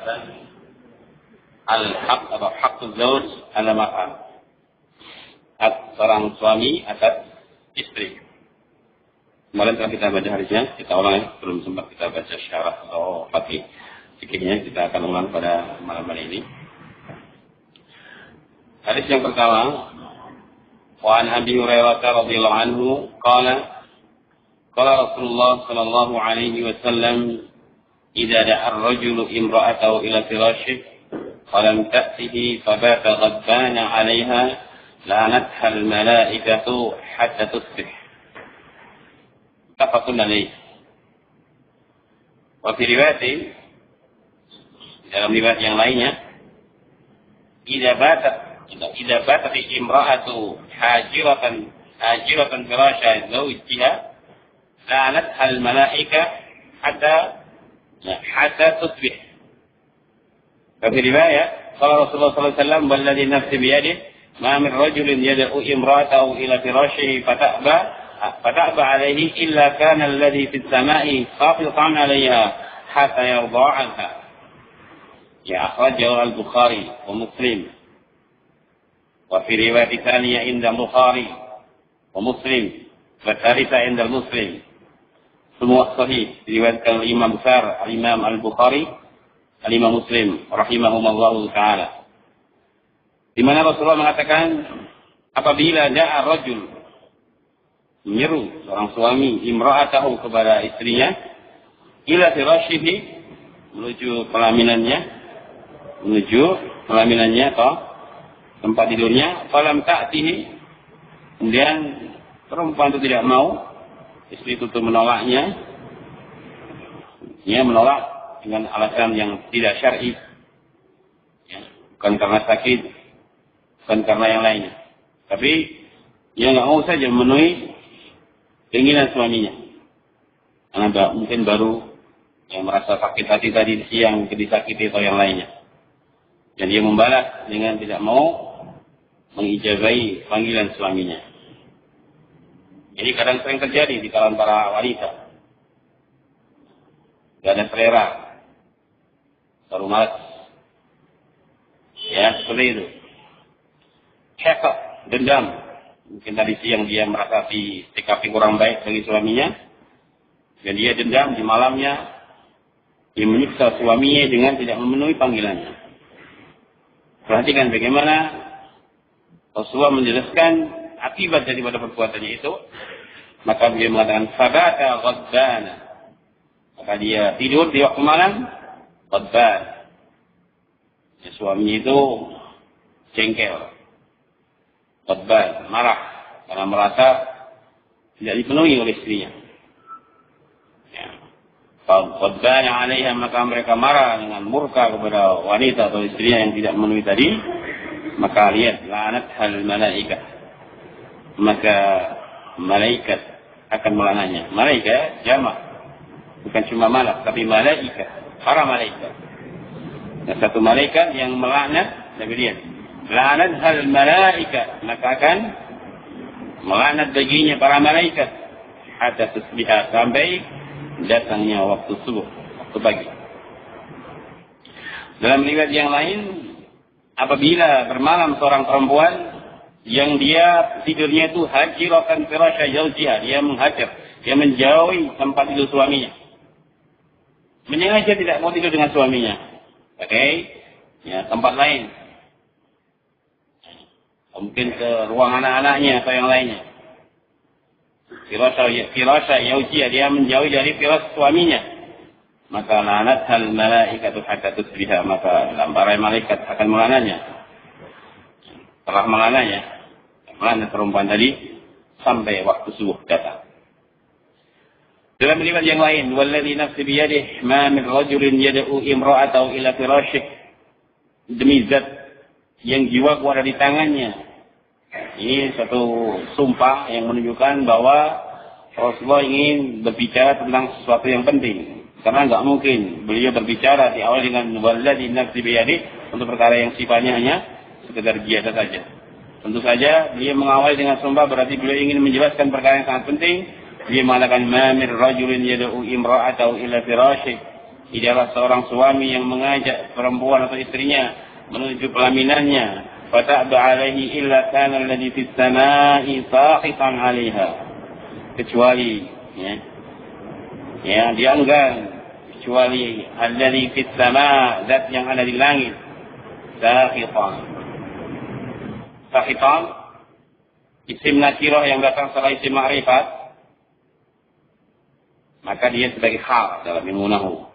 pembahasan al-haq atau haqquz zawj ala mar'ah. Hak seorang suami atas istri. Kemarin telah kita baca hadisnya, kita ulang ya, belum sempat kita baca syarah atau fatih. Sedikitnya kita akan ulang pada malam hari ini. Hadis yang pertama, wa an Abi Hurairah radhiyallahu anhu qala Rasulullah sallallahu alaihi wasallam idza da'a ar-rajulu imra'atahu ila firashihi falam ta'tihi fabata ghadbana 'alayha la'anatha al-mala'ikatu hatta tusbih. Tafaqun alaih. Wa fi riwayatin, dalam riwayat yang lainnya, idza batat imra'atu hajiratan firasha zawjiha la'anatha al-mala'ika hatta tusbih. Wa fi riwayat qala Rasulullah sallallahu alaihi wasallam walladhi nafsi biyadihi ma min rajulin yad'u imra'atahu ila firashihi fata'ba alaihi illa kana alladhi fis sama'i qafitan 'alayha hatta yarda 'anha. Ya akhrajahu al-Bukhari wa Muslim. Wa fi riwayat tsaniyah inda Bukhari wa Muslim wa tsalitsa inda Muslim. Semua sahih diriwayatkan oleh imam besar al-Imam Al-Bukhari, al-Imam Muslim rahimahumallahu taala. Di mana Rasulullah mengatakan apabila da'a rajul menyeru seorang suami imra'atahu kepada istrinya ila firashihi menuju pelaminannya atau tempat tidurnya, falam ta'tihi, kemudian perempuan itu tidak mau, istri itu menolaknya, dia menolak dengan alasan yang tidak syar'i, ya, bukan karena sakit, bukan karena yang lainnya, tapi dia nggak mau saja memenuhi keinginan suaminya, karena mungkin baru yang merasa sakit hati tadi siang, disakiti atau yang lainnya, dan dia membalas dengan tidak mau mengijabahi panggilan suaminya. Jadi kadang sering terjadi di kalangan para wanita. Gak ada selera, baru malas. Ya, seperti itu. Syakak, dendam. Mungkin tadi siang dia merasa sikapnya kurang baik bagi suaminya. Dan dia dendam di malamnya. Dia menyiksa suaminya dengan tidak memenuhi panggilannya. Perhatikan bagaimana Rasulullah menjelaskan akibat daripada perbuatannya itu. Maka dia mengatakan fabata ghadbana, maka dia tidur di waktu malam ghadban. Ya, suaminya itu jengkel, ghadban, marah karena merasa tidak dipenuhi oleh istrinya. Ghadbana 'alaiha, maka mereka marah dengan murka kepada wanita atau istrinya yang tidak memenuhi tadi. Maka lihat, la'anatha al-malaikat, maka malaikat akan melaknatnya. Malaikat jamak, bukan cuma malak, tapi malaikat, para malaikat. Dan satu malaikat yang melaknat, tapi lihat, la'anatha al-malaikat, maka akan melaknat baginya para malaikat hatta tusbiha, sampai datangnya waktu subuh, waktu pagi. Dalam riwayat yang lain, apabila bermalam seorang perempuan yang dia tidurnya itu hajiratan firasha zawjiha, dia menghajar, dia menjauhi tempat tidur suaminya, menyengaja tidak mau tidur dengan suaminya, ya, tempat lain, mungkin ke ruang anak-anaknya atau yang lainnya. Firasha zawjiha, dia menjauhi dari firas suaminya, maka la'anathal malaikatu hatta tusbiha, maka para malaikat akan melaknatnya. Telah melaknatnya, melaknat perempuan tadi sampai waktu subuh datang. Dalam riwayat yang lain, walladzi nafsi biyadihi ma min rajulin yad'u imra'atahu ila firashih, demi zat yang jiwaku ada di tangannya. Ini satu sumpah yang menunjukkan bahwa Rasulullah ingin berbicara tentang sesuatu yang penting. Karena nggak mungkin beliau berbicara di awal dengan walladzi nafsi biyadihi untuk perkara yang sifatnya hanya sekedar biasa saja. Tentu saja beliau mengawali dengan sumpah, berarti beliau ingin menjelaskan perkara yang sangat penting. Dia mengatakan ma min rajulin yad'u imra'atahu ila firashih, Tidaklah seorang suami yang mengajak perempuan atau istrinya menuju pelaminannya, fata'ba alaihi illa kana alladhi fis samai saqitan 'alaiha. Kecuali dia enggan, kecuali alladhi fis sama, zat yang ada di langit, saqitan. Saqitan isim nakirah yang datang setelah isim ma'rifat, maka dia sebagai hal dalam ilmunahu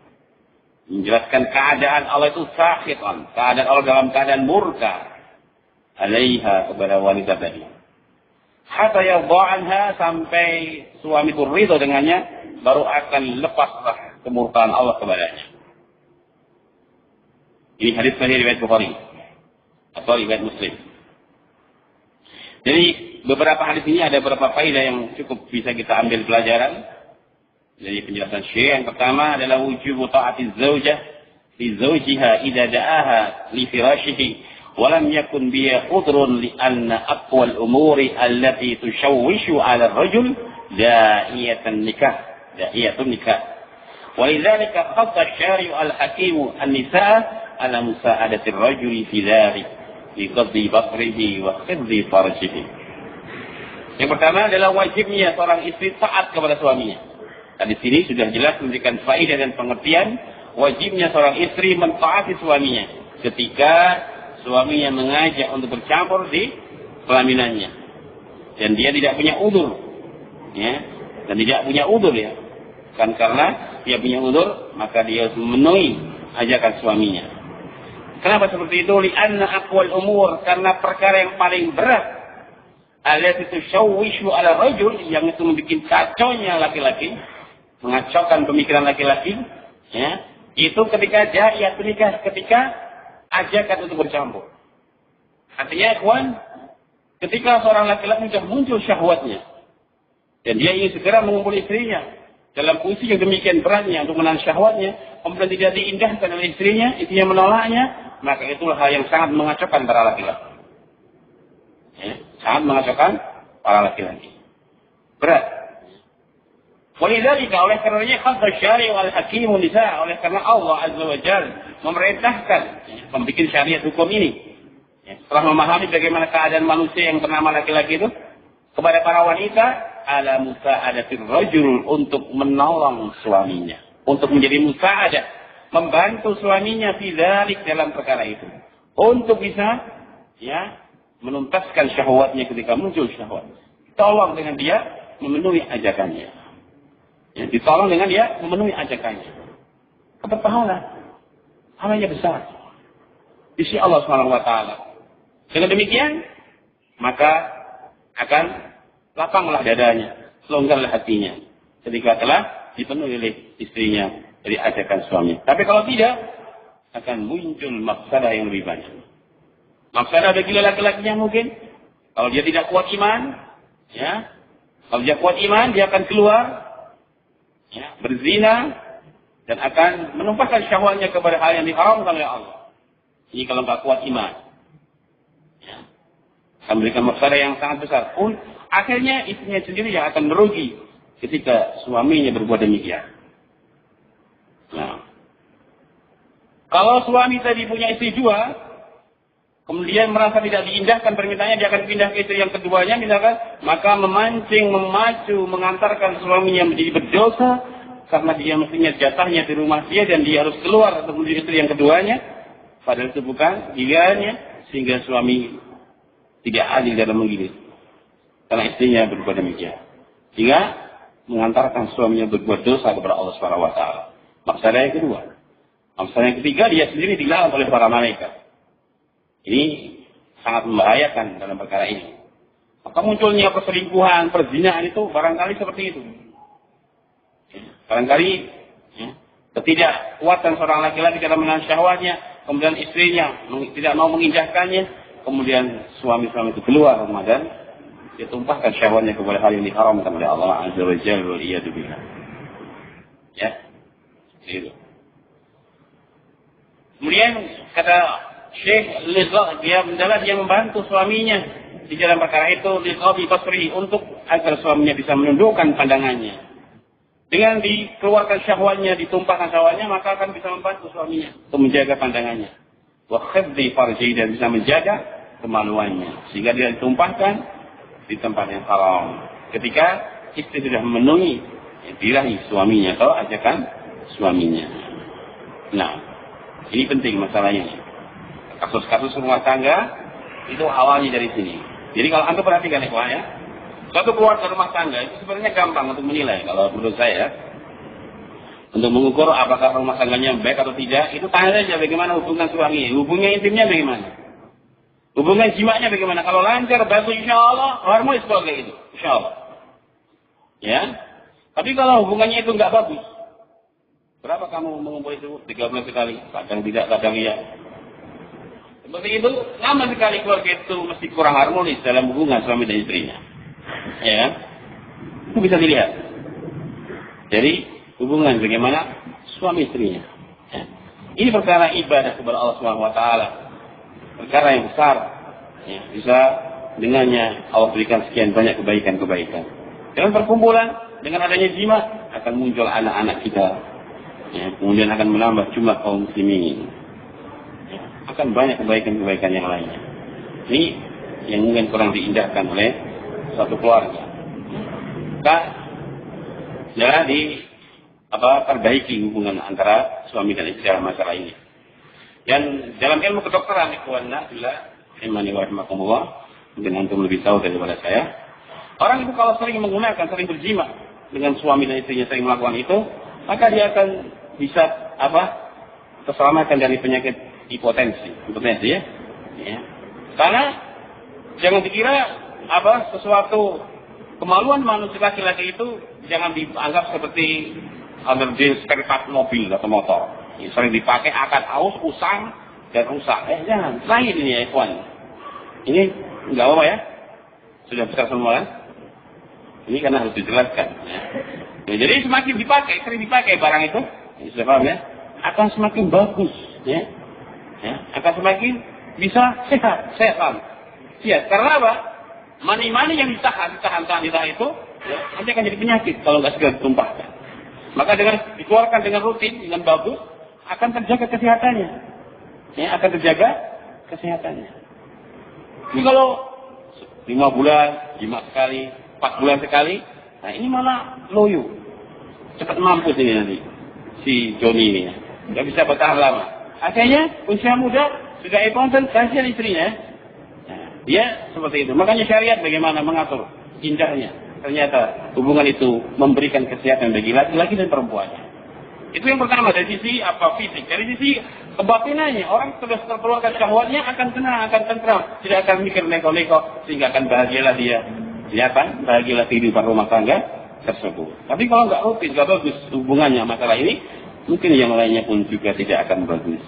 menjelaskan keadaan Allah itu sakhitan, keadaan Allah dalam keadaan murka alaiha, kepada wanita tadi. Hatta yadha'anha, sampai suami itu ridho dengannya, baru akan lepaslah kemurkaan Allah kepadanya. Ini hadis sahih riwayat Bukhari atau riwayat Muslim. Jadi beberapa hadis ini ada beberapa faedah yang cukup bisa kita ambil pelajaran. Jadi penjelasan Syekh yang pertama adalah wujub ta'ati zaujah li zawjiha idza da'aha li firashihi wa lam yakun biha udrun li anna aqwa al-umuri allati tushawwishu 'ala ar-rajul da'iyatun nikah. ولذلك خص الشارع الحكيم النساء على مساعدة الرجل في ذلك بغض بصره وخفض فرجه. Yang pertama adalah wajibnya seorang istri taat kepada suaminya. Nah, di sini sudah jelas memberikan faedah dan pengertian wajibnya seorang istri mentaati suaminya ketika suaminya mengajak untuk bercampur di kelaminannya dan dia tidak punya udzur, dan tidak punya udzur kan, karena dia punya udzur maka dia harus memenuhi ajakan suaminya. Kenapa seperti itu? Li'anna aqwal umur, karena perkara yang paling berat allati tushawwishu 'ala rajul, yang itu membuat kacaunya laki-laki, mengacaukan pemikiran laki-laki, itu ketika dia nikah, ketika ajakan untuk bercampur. Artinya, ikhwan, ketika seorang laki-laki sudah muncul syahwatnya dan dia ingin segera mengumpul istrinya dalam posisi yang demikian beratnya untuk menahan syahwatnya, kemudian tidak diindahkan oleh istrinya menolaknya, maka itulah hal yang sangat mengacaukan para laki-laki. Sangat mengacaukan para laki-laki. Berat. Walidzalika, oleh karenanya khassa syari' wal hakimun nisa, oleh karena Allah Azza wa Jalla memerintahkan membuat syariat hukum ini. Setelah memahami bagaimana keadaan manusia yang bernama laki-laki itu, kepada para wanita ala musa'adatir rajul, untuk menolong suaminya, untuk menjadi musa'adah, membantu suaminya fi dzalik, dalam perkara itu, untuk bisa menuntaskan syahwatnya ketika muncul syahwat. Tolong dengan dia memenuhi ajakannya. Ditolong dengan dia memenuhi ajakannya. Dapat pahala. Pahalanya besar di sisi Allah Subhanahu wa taala. Dengan demikian, maka akan lapanglah dadanya, longgarlah hatinya ketika telah dipenuhi oleh istrinya dari ajakan suami. Tapi kalau tidak, akan muncul mafsadah yang lebih banyak. Mafsadah bagi laki-lakinya mungkin, kalau dia tidak kuat iman, kalau dia kuat iman, dia akan keluar, berzina, dan akan menumpahkan syahwatnya kepada hal yang diharamkan oleh Allah. Ini kalau nggak kuat iman, akan memberikan mafsadah yang sangat besar. Pun akhirnya istrinya sendiri yang akan merugi ketika suaminya berbuat demikian. Nah, kalau suami tadi punya istri dua, kemudian merasa tidak diindahkan permintaannya, dia akan pindah ke istri yang keduanya misalkan, maka memacu, mengantarkan suaminya menjadi berdosa, karena dia mestinya jatahnya di rumah dia dan dia harus keluar untuk menuju istri yang keduanya, padahal itu bukan pilihannya, sehingga suami tidak adil dalam mengilir karena istrinya berbuat demikian, sehingga mengantarkan suaminya berbuat dosa kepada Allah Subhanahu wa taala. Masalah yang kedua. Masalah yang ketiga, dia sendiri dilarang oleh para malaikat. Ini sangat membahayakan dalam perkara ini. Maka munculnya perselingkuhan, perzinahan itu barangkali seperti itu. Barangkali ketidakkuatan seorang laki-laki dalam menahan syahwatnya, kemudian istrinya tidak mau mengindahkannya, kemudian suami-suami itu keluar rumah dan ditumpahkan syahwatnya kepada hal yang diharamkan oleh Allah Azza wa Jalla wal iyadu billah. Itu. Kemudian kata Syekh dia membantu suaminya di dalam perkara itu, liqabi basri, untuk agar suaminya bisa menundukkan pandangannya Dengan dikeluarkan syahwatnya, ditumpahkan syahwatnya, maka akan bisa membantu suaminya untuk menjaga pandangannya. Wa khifdi farji, dan bisa menjaga kemaluannya. Sehingga dia ditumpahkan di tempat yang haram. Ketika istri sudah memenuhi dirahi suaminya atau ajakan suaminya. Nah, ini penting masalahnya. Kasus-kasus rumah tangga itu awalnya dari sini. Jadi kalau antum perhatikan ya, suatu keluarga rumah tangga itu sebenarnya gampang untuk menilai kalau menurut saya. Untuk mengukur apakah rumah tangganya baik atau tidak, itu tanya saja bagaimana hubungan suami, hubungan intimnya bagaimana, hubungan jiwanya bagaimana. Kalau lancar, bagus, insya Allah harmonis kalau kayak gitu, insya Allah. Ya, tapi kalau hubungannya itu nggak bagus, berapa kamu mengumpul itu? 3 bulan sekali, kadang tidak, kadang iya. Seperti itu, lama sekali keluarga itu mesti kurang harmonis dalam hubungan suami dan istrinya. Ya, itu bisa dilihat. Jadi hubungan bagaimana suami istrinya. Ya. Ini perkara ibadah kepada Allah Subhanahu Wa Taala, perkara yang besar. Ya, bisa dengannya Allah berikan sekian banyak kebaikan-kebaikan. Dengan perkumpulan, dengan adanya jima akan muncul anak-anak kita. Ya, kemudian akan menambah jumlah kaum muslimin. Ya, akan banyak kebaikan-kebaikan yang lainnya. Ini yang mungkin kurang diindahkan oleh suatu keluarga. Maka jangan perbaiki hubungan antara suami dan istri dalam masalah ini. Dan dalam ilmu kedokteran, ikhwanna fillah, imani wa rahimakumullah, mungkin antum lebih tahu daripada saya. Orang itu kalau sering menggunakan, sering berjima dengan suami dan istrinya, sering melakukan itu, maka dia akan bisa terselamatkan dari penyakit hipotensi ya. Ya. Karena jangan dikira sesuatu kemaluan manusia laki-laki itu jangan dianggap seperti allergi spare part mobil atau motor. Yang sering dipakai akan aus, usang, dan rusak. Jangan. Lain ini ya, ikhwan. Ini enggak apa-apa ya. Sudah besar semua kan? Ini karena harus dijelaskan. Ya. Jadi semakin dipakai, sering dipakai barang itu, sudah paham ya? Akan semakin bagus. Ya. Ya. Akan semakin bisa sehat. Sihat. Karena apa? Mani-mani yang ditahan itu, ya, nanti akan jadi penyakit kalau nggak segera ditumpahkan. Maka dengan dikeluarkan dengan rutin, dengan bagus, akan terjaga kesehatannya. Ya, akan terjaga kesehatannya. Tapi kalau 5 bulan, 5 sekali, 4 bulan sekali, nah ini malah loyo. Cepat mampus ini nanti. Si Joni ini. Nggak bisa bertahan lama. Akhirnya, usia muda, sudah konsen, kasihan istrinya. Nah, dia seperti itu. Makanya syariat bagaimana mengatur indahnya. Ternyata hubungan itu memberikan kesehatan bagi laki-laki dan perempuannya. Itu yang pertama dari sisi fisik. Dari sisi kebatinannya, orang sudah terkeluarkan syahwatnya akan tenang, akan tentram, tidak akan mikir neko-neko, sehingga akan bahagialah dia. Bahagialah kehidupan rumah tangga tersebut. Tapi kalau nggak rutin, nggak bagus hubungannya masalah ini, mungkin yang lainnya pun juga tidak akan bagus.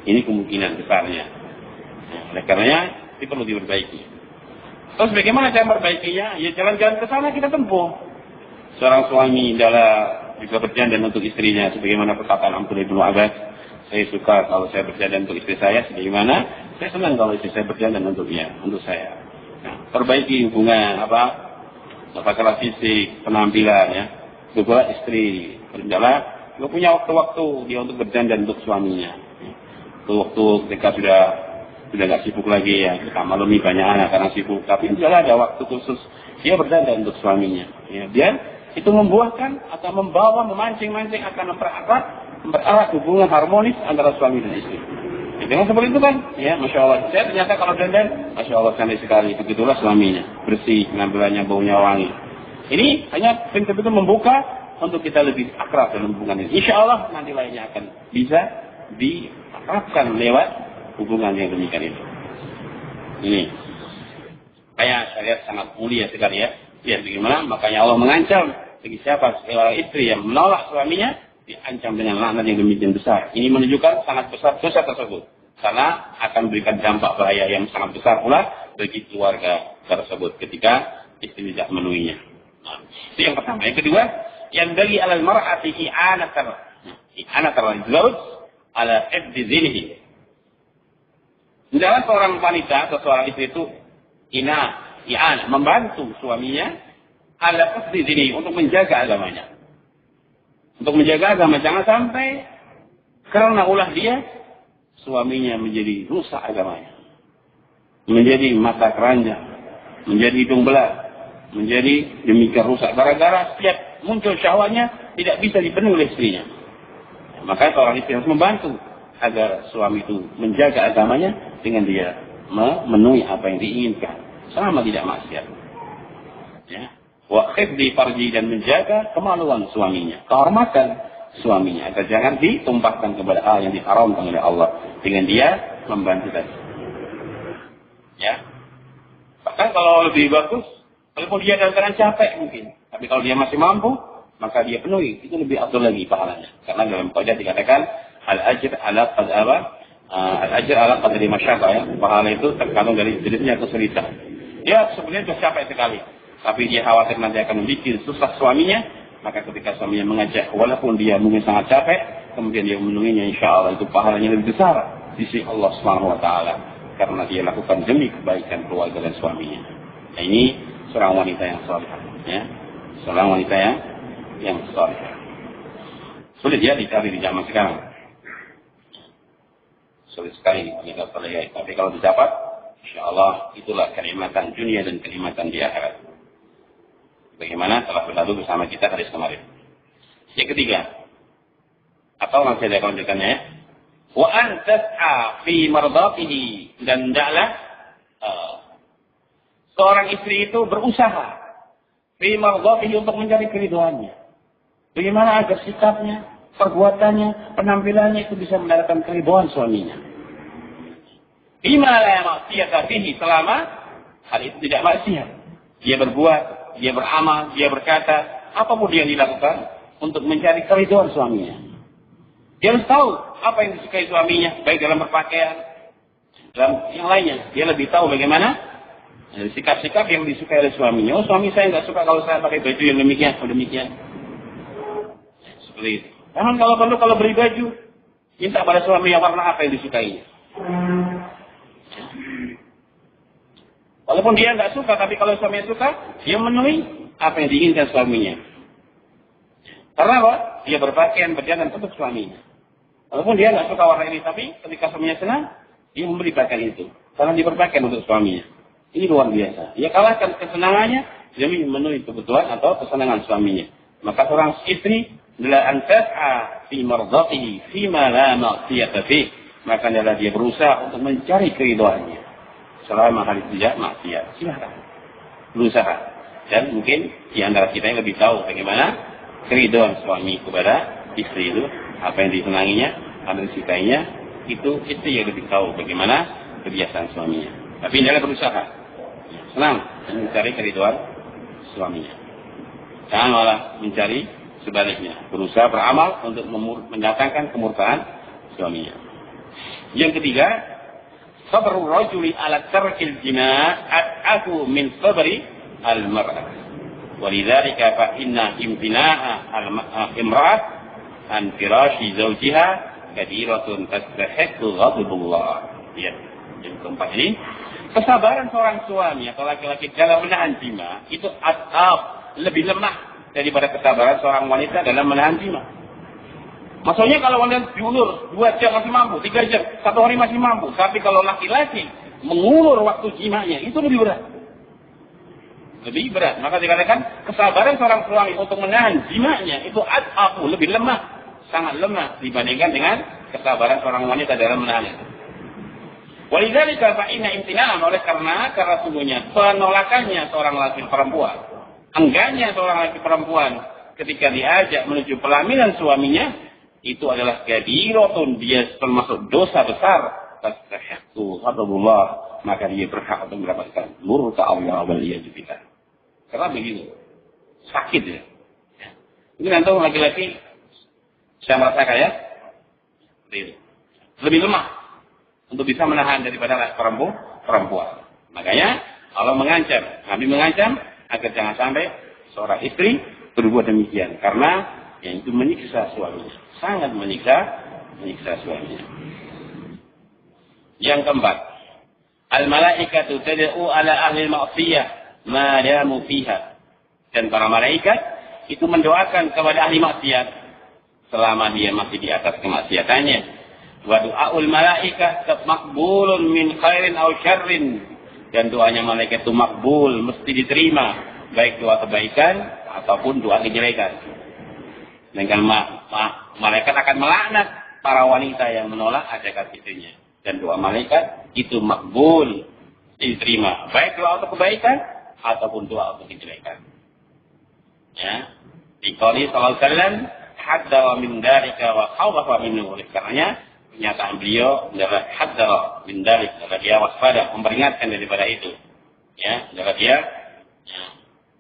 Ini kemungkinan besarnya. Nah, oleh karenanya, ini perlu diperbaiki. Terus bagaimana cara memperbaikinya? Ya jalan-jalan ke sana kita tempuh. Seorang suami juga berjandan untuk istrinya, sebagaimana perkataan Abdullah bin Abbas. Saya suka kalau saya berjandan untuk istri saya, sebagaimana saya senang kalau istri saya berjandan untuk saya. Nah, perbaiki hubungan masalah fisik, penampilan ya. Juga istri berjalan, dia punya waktu-waktu dia untuk berjandan untuk suaminya. Waktu ketika sudah nggak sibuk lagi ya, kita maklumi banyak anak karena sibuk, tapi juga ada waktu khusus dia berdandan untuk suaminya. Ya, dia itu membuahkan atau memancing-mancing akan mempererat hubungan harmonis antara suami dan istri. Ya, dengan seperti itu kan, ya masya Allah. Saya ternyata kalau dandan, masya Allah cantik sekali. Begitulah suaminya, bersih, penampilannya, baunya wangi. Ini hanya prinsip itu membuka untuk kita lebih akrab dalam hubungan ini. Insya Allah nanti lainnya akan bisa diakrabkan lewat hubungan yang demikian itu. Ini kayak syariat sangat mulia sekali ya. Ya bagaimana? Makanya Allah mengancam bagi siapa seorang istri yang menolak suaminya, diancam dengan laknat yang demikian besar. Ini menunjukkan sangat besar dosa tersebut, karena akan memberikan dampak bahaya yang sangat besar pula bagi keluarga tersebut ketika istri tidak memenuhinya. Nah, itu yang pertama. Yang kedua, yang bagi alal mar'ati i'anatar zawj ala hifdzi dinihi. Dalam seorang wanita atau seorang istri itu i'an membantu suaminya ala hifdzi dinihi, untuk menjaga agamanya. Untuk menjaga agama, jangan sampai karena ulah dia, suaminya menjadi rusak agamanya. Menjadi mata keranjang, menjadi hidung belah, menjadi demikian rusak. Gara-gara setiap muncul syahwatnya tidak bisa dipenuhi oleh istrinya. Maka seorang istri harus membantu agar suami itu menjaga agamanya dengan dia memenuhi apa yang diinginkan selama tidak maksiat. Ya. Wa khifdi farji, dan menjaga kemaluan suaminya, kehormatan suaminya, agar jangan ditumpahkan kepada hal yang diharamkan oleh Allah dengan dia membantu tadi. Ya. Bahkan kalau lebih bagus, walaupun dia dalam keadaan capek mungkin, tapi kalau dia masih mampu, maka dia penuhi, itu lebih afdal lagi pahalanya. Karena dalam qaidah dikatakan al-ajr ala qadri masyaqah, ya. Pahala itu tergantung dari jenisnya kesulitan. Dia sebenarnya sudah capek sekali, tapi dia khawatir nanti akan membuat susah suaminya, maka ketika suaminya mengajak, walaupun dia mungkin sangat capek, kemudian dia memenuhinya, insya Allah itu pahalanya lebih besar di sisi Allah Subhanahu wa taala, karena dia lakukan demi kebaikan keluarga dan suaminya. Nah, ini seorang wanita yang salihah, ya. Seorang wanita yang salihah. Sulit ya dicari di zaman sekarang. Sulit sekali wanita salihah, tapi kalau didapat, insya Allah itulah kenikmatan dunia dan kenikmatan di akhirat. Bagaimana telah berlalu bersama kita hadis kemarin. Yang ketiga, atau masih ada kelanjutannya, ya. Wa an tas'a fi mardatihi, dan hendaklah seorang istri itu berusaha fi mardatihi, untuk mencari keridhaannya. Bagaimana agar sikapnya, perbuatannya, penampilannya itu bisa mendapatkan keridhaan suaminya. Bima la maksiyata fihi, selama hal itu tidak maksiat. Dia berbuat, dia beramal, dia berkata, apapun yang dilakukan untuk mencari keridhaan suaminya. Dia harus tahu apa yang disukai suaminya, baik dalam berpakaian, dalam yang lainnya. Dia lebih tahu bagaimana sikap-sikap yang disukai oleh suaminya. Oh, suami saya nggak suka kalau saya pakai baju yang demikian, demikian. Seperti itu. Namun kalau perlu, kalau beli baju, minta pada suami yang warna apa yang disukainya. Walaupun dia nggak suka, tapi kalau suaminya suka, dia memenuhi apa yang diinginkan suaminya. Karena apa? Dia berpakaian, berjalan untuk suaminya. Walaupun dia nggak suka warna ini, tapi ketika suaminya senang, dia membeli pakaian itu. Karena dia berpakaian untuk suaminya. Ini luar biasa. Dia kalahkan kesenangannya demi memenuhi kebutuhan atau kesenangan suaminya. Maka seorang istri adalah antas'a fi mardatihi fima la ma'siyata fi. Maka adalah dia berusaha untuk mencari keridhaannya. Selama hal itu tidak maksiat, silakan berusaha. Dan mungkin di antara kita yang lebih tahu bagaimana keridhaan suami kepada istri itu, apa yang disenanginya, apa yang disukainya, itu istri yang lebih tahu bagaimana kebiasaan suaminya. Tapi dia berusaha, senang mencari keridhaan suaminya. Jangan malah mencari sebaliknya, berusaha beramal untuk mendatangkan kemurkaan suaminya. Yang ketiga, sabrul rajuli ala tarkil jima' at'afu min sabri al-mar'ah. Walidzalika fa inna imtina'a al-imra'ah an firashi zawjiha kadiratun tastahiqqu ghadabullah. Ya, yang keempat ini, kesabaran seorang suami atau laki-laki dalam menahan jima itu lebih lemah daripada kesabaran seorang wanita dalam menahan jima. Maksudnya kalau wanita diulur 2 jam masih mampu, 3 jam, 1 hari masih mampu. Tapi kalau laki-laki mengulur waktu jimanya, itu lebih berat. Lebih berat. Maka dikatakan kesabaran seorang suami untuk menahan jimanya itu lebih lemah. Sangat lemah dibandingkan dengan kesabaran seorang wanita dalam menahan itu. Walidzalika fa inna imtina'an, oleh karena sungguhnya penolakannya seorang laki perempuan, enggannya seorang laki perempuan ketika diajak menuju pelaminan suaminya, itu adalah kadiratun, dia termasuk dosa besar, tastahiqqu ghadabullah, maka dia berhak untuk mendapatkan murka Allah wal iyad billah. Karena begitu sakit ya. Ini nanti laki-laki saya merasakan ya, lebih lemah untuk bisa menahan daripada perempuan. Makanya Allah mengancam, Nabi mengancam agar jangan sampai seorang istri berbuat demikian, karena yang itu menyiksa suaminya, sangat menyiksa suaminya. Yang keempat, al-malaikatu tad'u ala ahli al-ma'siyah ma damu fiha. Dan para malaikat itu mendoakan kepada ahli maksiat selama dia masih di atas kemaksiatannya. Wa du'aul malaikah maqbulun min khairin aw syarrin, dan doanya malaikat itu makbul, mesti diterima, baik doa kebaikan ataupun doa kejelekan. Dan malaikat akan melaknat para wanita yang menolak ajakan istrinya, dan doa malaikat itu makbul, diterima, baik doa untuk kebaikan ataupun doa untuk kejelekan. Ya, dikali sallallahu alaihi wasallam hadda wa min dalika wa khawfa minhu. Karena pernyataan beliau adalah hadda min dalik, adalah dia waspada, memperingatkan daripada itu. Ya, adalah dia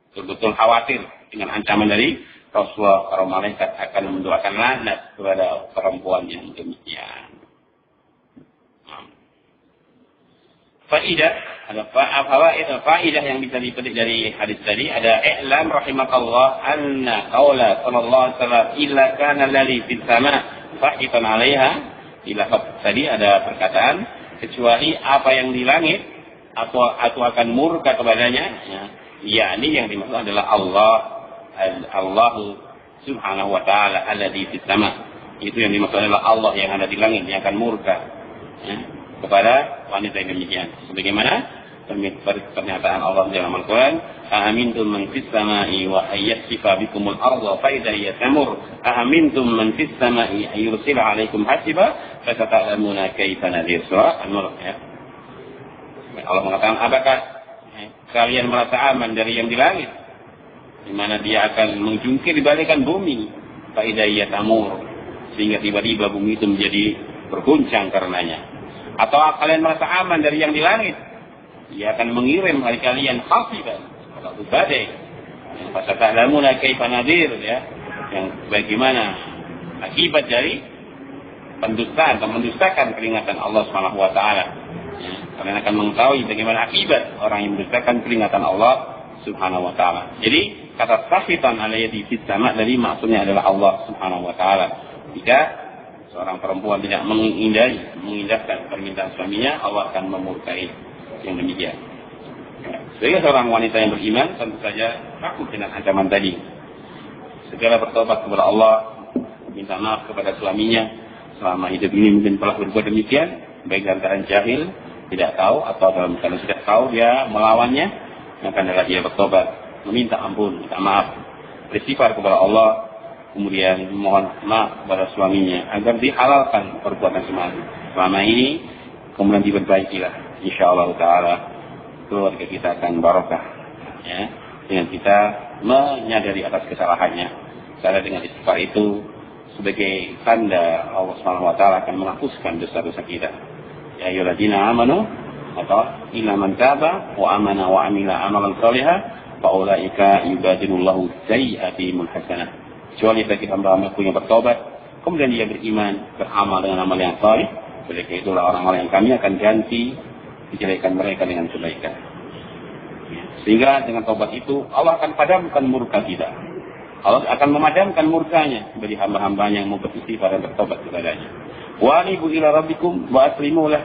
betul-betul khawatir dengan ancaman dari Rasulullah, para malaikat akan mendoakan laknat kepada perempuan yang demikian. Faidah, ada faidah yang bisa dipetik dari hadis tadi, ada i'lam rahimakallah anna qaula sallallahu alaihi wasallam illa kana alladhi fis sama fahitan 'alaiha. Ila tadi ada perkataan kecuali apa yang di langit atau akan murka kepadanya, ya, ini yang dimaksud adalah Allah subhanahu wa ta'ala alladhi fis sama. Itu yang dimaksud adalah Allah yang ada di langit yang akan murka, ya, kepada wanita yang demikian. Sebagaimana pernyataan Allah dalam Al-Quran, "Aamintum man fis samai wa ayyasifa bikumul arda fa idza hiya tamur, aamintum man fis samai ayursila 'alaikum hasiba, fa sata'lamuna kaifa nadhir." Surah An-Nur, ya. Allah mengatakan, apakah kalian merasa aman dari yang di langit, di mana dia akan menjungkir dibalikan bumi, fa idza hiya tamur, sehingga tiba-tiba bumi itu menjadi berguncang karenanya. Atau kalian merasa aman dari yang di langit, dia akan mengirim hari kalian hasiban, atau badai. Yang fasata'lamuna kaifa nadhir, ya, yang bagaimana akibat dari pendustaan atau mendustakan peringatan Allah Subhanahu wa taala. Ya, kalian akan mengetahui bagaimana akibat orang yang mendustakan peringatan Allah Subhanahu wa taala. Jadi kata sahitan alayhi fis sama dari maksudnya adalah Allah Subhanahu wa taala. Jika seorang perempuan tidak mengindahkan permintaan suaminya, Allah akan memurkai yang demikian. Sebagai seorang wanita yang beriman, tentu saja takut dengan ancaman tadi. Segala bertobat kepada Allah, minta maaf kepada suaminya selama hidup ini mungkin telah berbuat demikian, baik dalam keadaan jahil, tidak tahu, atau dalam keadaan sudah tahu dia melawannya, maka adalah dia bertobat, meminta ampun, minta maaf, beristighfar kepada Allah, kemudian mohon maaf kepada suaminya agar dihalalkan perbuatan selama ini, kemudian diperbaikilah. Insyaallah taala keluarga kita akan barokah, ya, dengan kita menyadari atas kesalahannya. Karena dengan istighfar itu sebagai tanda Allah Subhanahu wa taala akan menghapuskan dosa-dosa kita. Ya ayyuhalladzina amanu atau illa man taba wa amana wa amila amalan shalihan fa ulaika yubadilullahu sayyi'atihim hasanah. Kecuali bagi hamba-hambaku yang bertobat kemudian dia beriman, beramal dengan amal yang saleh, mereka itulah orang-orang yang kami akan ganti kejelekan mereka dengan kebaikan. Sehingga dengan taubat itu Allah akan padamkan murka kita. Allah akan memadamkan murkanya bagi hamba-hambanya yang mau beristighfar dan bertobat kepadanya. Wa anibu ila rabbikum wa aslimu lah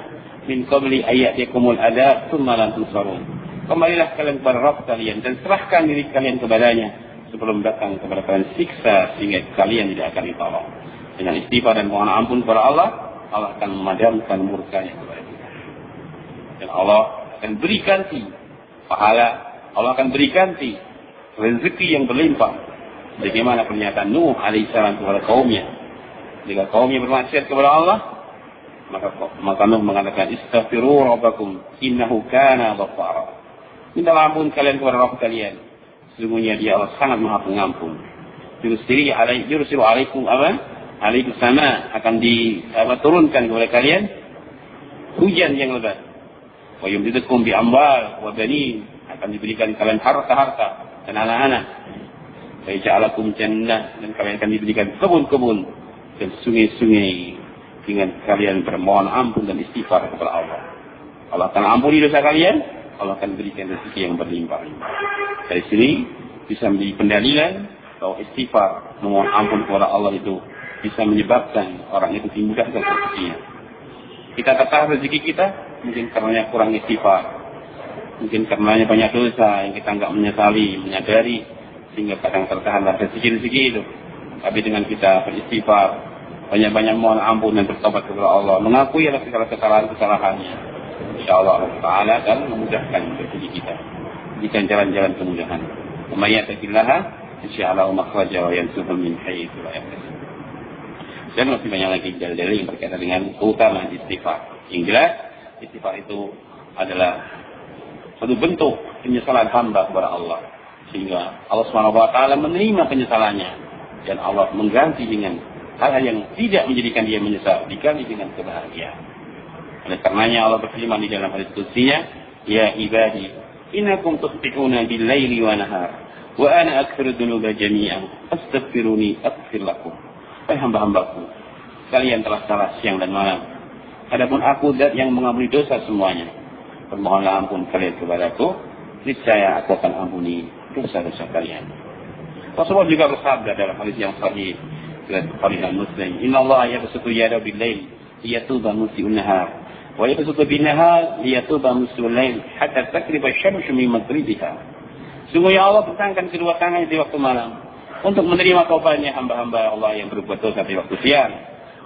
min qabli ayyatikumul adab tsumma la tunsarun. Kembalilah kalian kepada Rabb kalian dan serahkan diri kalian kepadanya sebelum datang kepada kalian siksa sehingga kalian tidak akan ditolong. Dengan istighfar dan mohon ampun kepada Allah, Allah akan memadamkan murkanya kepada kita. Dan Allah akan beri ganti pahala, Allah akan beri ganti rezeki yang berlimpah. Bagaimana pernyataan Nuh alaihissalam kepada kaumnya. Jika kaumnya bermaksiat kepada Allah, maka Nuh mengatakan istaghfiru rabbakum innahu kana ghaffara. Mintalah ampun kalian kepada Rabb kalian. Sesungguhnya dia Allah sangat Maha Pengampun. Yursilu alaikum alaikum sama, akan diturunkan kepada kalian hujan yang lebat. Wa yumdidukum bi amwal wa banin, akan diberikan kalian harta-harta dan anak-anak. Wa yaj'alakum jannah, dan kalian akan diberikan kebun-kebun dan sungai-sungai dengan kalian bermohon ampun dan istighfar kepada Allah. Allah akan ampuni dosa kalian, Allah akan berikan rezeki yang berlimpah-limpah. Dari sini bisa menjadi pendalilan bahwa istighfar, memohon ampun kepada Allah itu bisa menyebabkan orang itu dimudahkan rezekinya. Kita kata rezeki kita mungkin karenanya kurang istighfar, mungkin karenanya banyak dosa yang kita enggak menyesali, menyadari, sehingga kadang tertahanlah rezeki itu. Tapi dengan kita beristighfar, banyak-banyak mohon ampun dan bertobat kepada Allah, mengakui atas segala kesalahan-kesalahannya, insyaallah Allah Ta'ala akan memudahkan bagi kita, berikan jalan-jalan kemudahan. Wa may yattaqillaha insyaallah makhraja wa yansuhu min haitsu la yahtasib. Dan masih banyak lagi dalil-dalil yang berkaitan dengan keutamaan istighfar. Yang jelas, istighfar itu adalah satu bentuk penyesalan hamba kepada Allah, sehingga Allah SWT menerima penyesalannya dan Allah mengganti dengan hal-hal yang tidak menjadikan dia menyesal, diganti dengan kebahagiaan. Oleh karenanya Allah berfirman di dalam hadits qudsinya, ya ibadi innakum tukhti'una bil-laili wa nahar wa ana aghfiru dzunuba jami'an fastaghfiruni aghfir lakum. Hai hamba-hambaku, kalian telah salah siang dan malam, adapun aku zat yang mengampuni dosa semuanya. Bermohonlah ampun kalian kepadaku, niscaya aku akan ampuni dosa-dosa kalian. Rasulullah juga bersabda dalam hadis yang sahih riwayat Bukhari dan Muslim, Inna Allah yabsutu yadahu bil-lail liyatuba musii'un nahar wa yabsutu bin-nahar liyatuba musii'ul lail hatta takriba asy-syamsu min maghribiha. Sungguhnya Allah bentangkan kedua tangannya di waktu malam untuk menerima taubatnya hamba-hamba Allah yang berbuat dosa di waktu siang.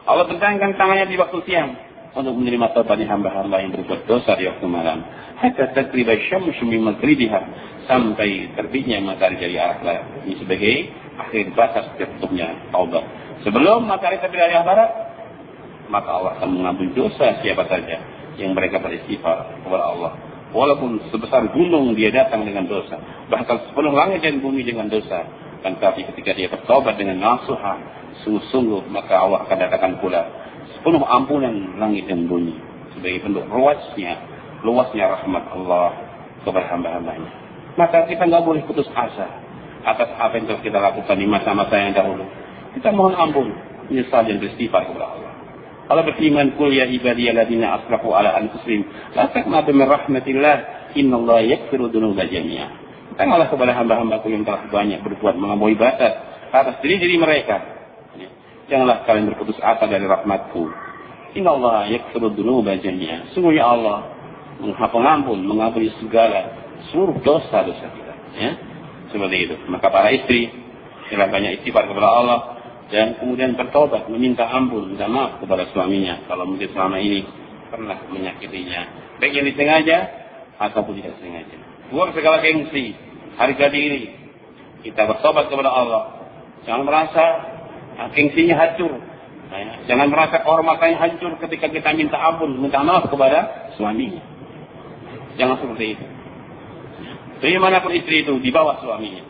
Allah bentangkan tangannya di waktu siang untuk menerima taubatnya hamba-hamba yang berbuat dosa di waktu malam. Hatta takriba asy-syamsu min maghribiha, sampai terbitnya matahari dari arah barat. Ini sebagai akhir batas tertutupnya taubat. Sebelum matahari terbit dari arah barat, maka Allah akan mengampuni dosa siapa saja yang mereka beristighfar kepada Allah. Walaupun sebesar gunung dia datang dengan dosa, bahkan sepenuh langit dan bumi dengan dosa. Tapi ketika dia bertobat dengan nasuha, sungguh-sungguh, maka Allah akan datangkan pula sepenuh ampunan langit dan bumi sebagai bentuk luasnya rahmat Allah kepada hamba-hambanya. Maka kita nggak boleh putus asa atas apa yang telah kita lakukan di masa-masa yang dahulu. Kita mohon ampun, menyesal dan beristighfar kepada Allah. Allah berfirman, "Qul ya ibadiyalladzina asrafu ala anfusihim la taqnatu min rahmatillah, innallaha yaghfiru dzunuba jami'a." Katakanlah kepada hamba-hambaku yang telah banyak berbuat melampaui batas atas diri-diri mereka, janganlah kalian berputus asa dari rahmatku. Innallaha yaghfiru dzunuba jami'a. Sungguhnya Allah mengampuni segala seluruh dosa-dosa kita. Ya? Seperti itu. Maka para istri, jangan banyak istighfar kepada Allah dan kemudian bertobat, meminta ampun, minta maaf kepada suaminya kalau mungkin selama ini pernah menyakitinya, baik yang disengaja ataupun tidak sengaja. Buang segala gengsi, harga diri. Kita bertobat kepada Allah. Jangan merasa gengsinya hancur. Jangan merasa kehormatannya hancur ketika kita minta ampun, minta maaf kepada suaminya. Jangan seperti itu. Jadi manapun istri itu di bawah suaminya.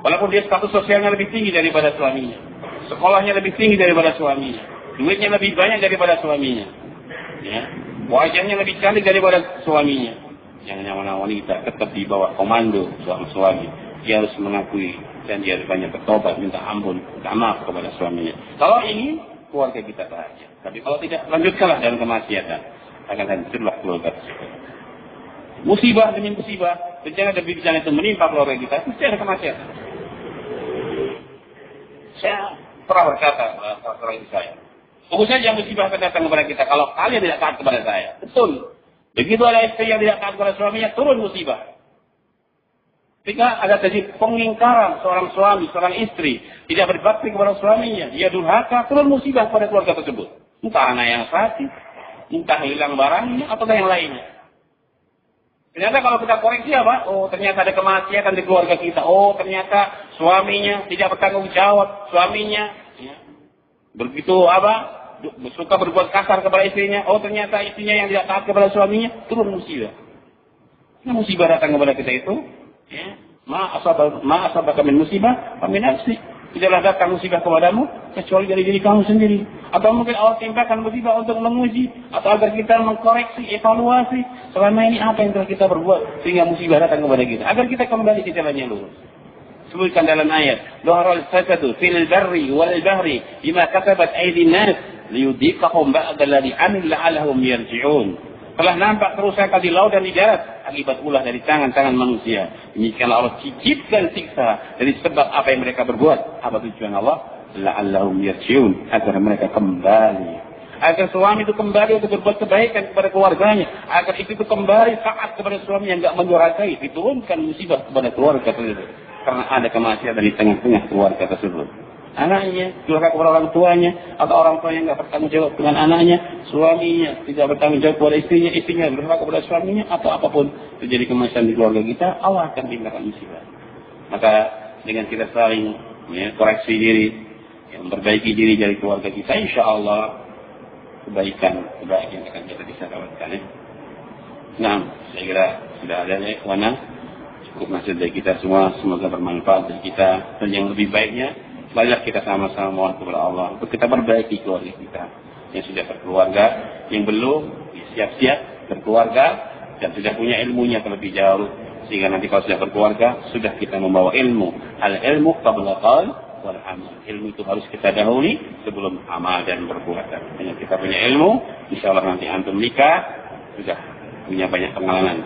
Walaupun dia status sosialnya lebih tinggi daripada suaminya, sekolahnya lebih tinggi daripada suaminya, duitnya lebih banyak daripada suaminya, ya, wajahnya lebih cantik daripada suaminya. Yang namanya wanita tetap di bawah komando seorang suami. Dia harus mengakui dan dia harus banyak bertobat, minta ampun, minta maaf kepada suaminya. Kalau ingin keluarga kita bahagia. Tapi kalau tidak, lanjutkanlah dalam kemaksiatan. Akan hancurlah keluarga tersebut. Musibah demi musibah, bencana demi bencana itu menimpa keluarga kita, mesti ada kemaksiatan. Saya pernah berkata kepada orang istri saya, fokus saja musibah akan datang kepada kita kalau kalian tidak taat kepada saya. Betul. Begitu ada istri yang tidak taat kepada suaminya, turun musibah. Ketika ada terjadi pengingkaran seorang suami, seorang istri, tidak berbakti kepada suaminya, dia durhaka, turun musibah pada keluarga tersebut. Entah anak yang sakit, entah hilang barangnya, atau yang lainnya. Ternyata kalau kita koreksi apa? Oh, ternyata ada kemaksiatan di keluarga kita. Oh, ternyata suaminya tidak bertanggung jawab, suaminya ya, begitu apa? Suka berbuat kasar kepada istrinya. Oh, ternyata istrinya yang tidak taat kepada suaminya, turun musibah. Nah, musibah datang kepada kita itu, ya, ma asabaka min musibah, fa min nafsi. Tidaklah datang musibah kepadamu kecuali dari diri kamu sendiri. Atau mungkin Allah timpakan musibah untuk menguji atau agar kita mengkoreksi, evaluasi selama ini apa yang telah kita berbuat sehingga musibah datang kepada kita. Agar kita kembali ke jalan yang lurus. Sebutkan dalam ayat, "Dhaharal fasadu fil barri wal bahri bima kasabat aydin nas liyudhiqahum ba'da alladhi 'amilu la'allahum yarji'un." Telah nampak kerusakan di laut dan di darat akibat ulah dari tangan-tangan manusia. Demikianlah Allah cicipkan siksa dari sebab apa yang mereka berbuat. Apa tujuan Allah? La'allahum yarji'un, agar mereka kembali. Agar suami itu kembali untuk berbuat kebaikan kepada keluarganya. Agar istri itu kembali taat kepada suami yang enggak menyurakai. Diturunkan musibah kepada keluarga tersebut. Karena ada kemaksiatan di tengah-tengah keluarga tersebut. anaknya, durhaka kepada orang tuanya, atau orang tuanya nggak bertanggung jawab dengan anaknya, suaminya tidak bertanggung jawab kepada istrinya, istrinya durhaka kepada suaminya, atau apapun terjadi kemasalah di keluarga kita, Allah akan timpakan musibah. Maka dengan kita saling koreksi diri, memperbaiki diri dari keluarga kita, insya Allah kebaikan akan kita bisa dapatkan. Nah, saya kira sudah ada ya, kawan. Cukup nasihat dari kita semua, semoga bermanfaat dari kita. Dan yang lebih baiknya, marilah kita sama-sama mohon kepada Allah untuk kita perbaiki keluarga kita yang sudah berkeluarga, yang belum siap-siap berkeluarga dan sudah punya ilmunya terlebih jauh, sehingga nanti kalau sudah berkeluarga sudah kita membawa ilmu. Al ilmu qabla qaul wal amal. Ilmu itu harus kita dahului sebelum amal dan perbuatan. Hanya kita punya ilmu, insya Allah nanti antum nikah sudah punya banyak pengalaman,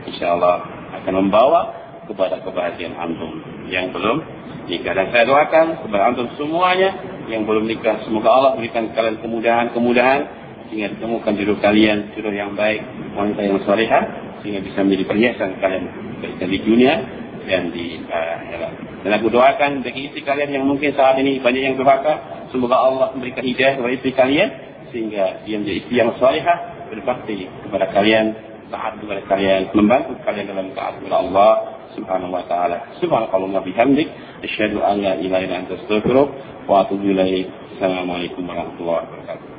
insya Allah akan membawa kepada kebahagiaan antum yang belum nikah. Dan saya doakan kepada antum semuanya yang belum nikah, semoga Allah berikan kalian kemudahan sehingga ditemukan jodoh kalian, jodoh yang baik, wanita yang salihah, sehingga bisa menjadi perhiasan kalian baik di dunia dan di akhirat. Dan aku doakan bagi istri kalian yang mungkin saat ini banyak yang durhaka, semoga Allah memberikan hidayah kepada istri kalian sehingga dia menjadi istri yang salihah, berbakti kepada kalian, taat kepada kalian, membantu kalian dalam taat kepada Allah Subhanahu wa taala. Subhanallah bihamdik, asyhadu an la ilaha illa anta astaghfiruka wa atubu ilaik. Assalamualaikum warahmatullahi wabarakatuh.